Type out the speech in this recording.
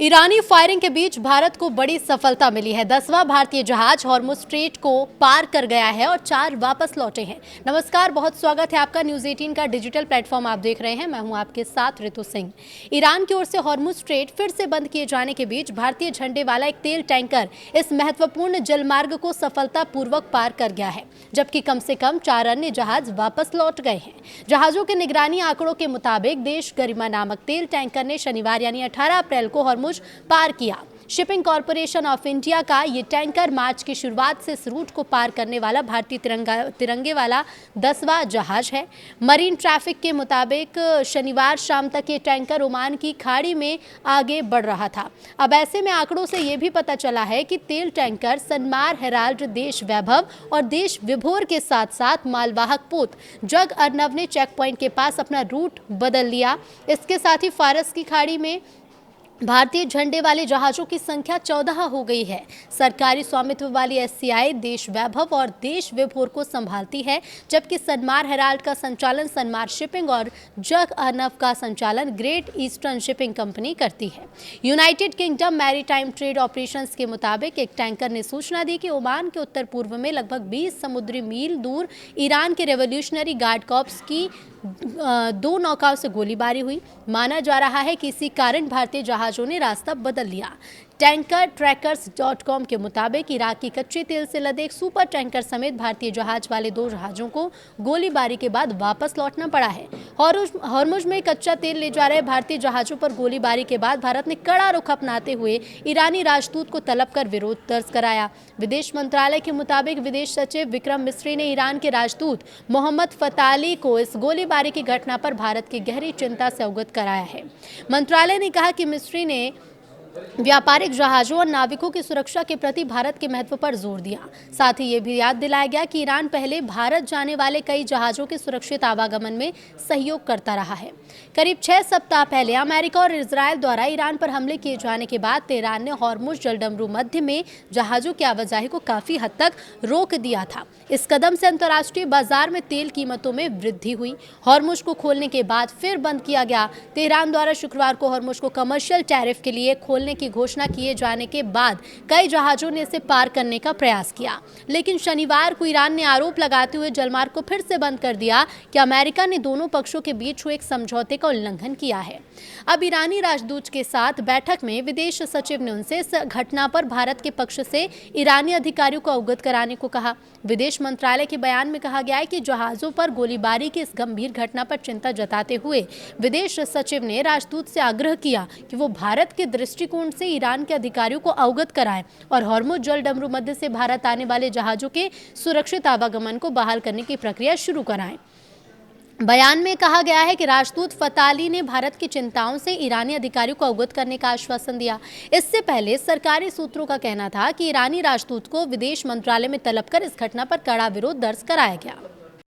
ईरानी firing के बीच भारत को बड़ी सफलता मिली है। 10वां भारतीय जहाज हॉर्मुज स्ट्रेट को पार कर गया है और 4 वापस लौटे हैं। नमस्कार, बहुत स्वागत है आपका न्यूज 18 का डिजिटल प्लेटफॉर्म आप देख रहे हैं। मैं हूं आपके साथ ऋतु सिंह। ईरान की ओर से हॉर्मुज स्ट्रेट फिर से बंद किए जाने के बीच भारतीय झंडे वाला एक तेल टैंकर इस महत्वपूर्ण जलमार्ग को सफलतापूर्वक पार कर गया है, जबकि कम से कम 4 अन्य जहाज वापस लौट गए हैं। जहाजों के निगरानी आंकड़ों के मुताबिक देश गरिमा नामक तेल टैंकर ने शनिवार यानी 18 अप्रैल को हॉर्मुज पार किया। शिपिंग कॉरपोरेशन ऑफ इंडिया का ये टैंकर मार्च की शुरुआत से इस रूट को पार करने वाला भारतीय तिरंगे वाला 10वां जहाज है। मरीन ट्रैफिक के मुताबिक शनिवार शाम तक ये टैंकर ओमान की खाड़ी में आगे बढ़ रहा था। अब ऐसे में आंकड़ों से ये भी पता चला है कि तेल टैंकर सनमार हेराल्ड देश वैभव और देश विभोर के साथ साथ मालवाहक पोत जग अर्नब ने चेक पॉइंट के पास अपना रूट बदल लिया। इसके साथ ही फारस की खाड़ी में भारतीय झंडे वाले जहाजों की संख्या 14 हो गई है। सरकारी स्वामित्व वाली एससीआई देश वैभव और देश विभोर को संभालती है, जबकि सनमार हेराल्ड का संचालन सनमार शिपिंग और जग अर्नब का संचालन ग्रेट ईस्टर्न शिपिंग कंपनी करती है। United kingdom maritime trade operations के मुताबिक एक टैंकर ने सूचना दी कि ओमान के उत्तर पूर्व में लगभग 20 समुद्री मील दूर ईरान के रेवोल्यूशनरी गार्ड कॉर्प्स की 2 नौकाओं से गोलीबारी हुई। माना जा रहा है कि इसी कारण भारतीय जहाजों ने रास्ता बदल लिया। टैंकर ट्रैकर्स.com के मुताबिक इराक की कच्चे तेल से लदे एक सुपर टैंकर समेत भारतीय जहाज वाले 2 जहाजों को गोलीबारी के बाद वापस लौटना पड़ा है। हॉर्मुज में कच्चा तेल ले जा रहे भारतीय जहाजों पर गोलीबारी के बाद भारत ने कड़ा रुख अपनाते हुए ईरानी राजदूत को तलब कर विरोध दर्ज कराया। विदेश मंत्रालय के मुताबिक विदेश सचिव विक्रम मिस्री ने ईरान के राजदूत मोहम्मद फताली को इस गोलीबारी की घटना पर भारत की गहरी चिंता से अवगत कराया है। मंत्रालय ने कहा कि मिस्री ने व्यापारिक जहाजों और नाविकों की सुरक्षा के प्रति भारत के महत्व पर जोर दिया। साथ ही ये भी याद दिलाया गया कि ईरान पहले भारत जाने वाले कई जहाजों के सुरक्षित आवागमन में सहयोग करता रहा है। करीब 6 सप्ताह पहले अमेरिका और इजरायल द्वारा ईरान पर हमले किए जाने के बाद तेहरान ने हॉर्मुज जलडमरू मध्य में जहाजों की आवाजाही को काफी हद तक रोक दिया था। इस कदम से अंतर्राष्ट्रीय बाजार में तेल कीमतों में वृद्धि हुई। हॉर्मुज को खोलने के बाद फिर बंद किया गया। तेहरान द्वारा शुक्रवार को हॉर्मुज को कमर्शियल टैरिफ के लिए खोलने की घोषणा किए जाने के बाद कई जहाजों ने इसे पार करने का प्रयास किया, लेकिन शनिवार को ईरान ने आरोप लगाते हुए जलमार्ग को फिर से बंद कर दिया कि अमेरिका ने दोनों पक्षों के बीच हुए एक समझौते का उल्लंघन किया है। अब ईरानी राजदूत के साथ बैठक में विदेश सचिव ने उनसे इस घटना पर भारत के पक्ष से ईरानी अधिकारियों को अवगत कराने को कहा। विदेश मंत्रालय के बयान में कहा गया है कि जहाजों पर गोलीबारी की इस गंभीर घटना पर चिंता जताते हुए विदेश सचिव ने राजदूत से आग्रह किया कि वो भारत के दृष्टिकोण से ईरान के अधिकारियों को अवगत कराएं और हॉर्मुज जलडमरू मध्य से भारत आने वाले जहाजों के सुरक्षित आवागमन को बहाल करने की प्रक्रिया शुरू कराएं। बयान में कहा गया है कि राजदूत फताली ने भारत की चिंताओं से ईरानी अधिकारियों को अवगत करने का आश्वासन दिया। इससे पहले सरकारी सूत्रों का कहना था कि ईरानी राजदूत को विदेश मंत्रालय में तलब कर इस घटना पर कड़ा विरोध दर्ज कराया गया।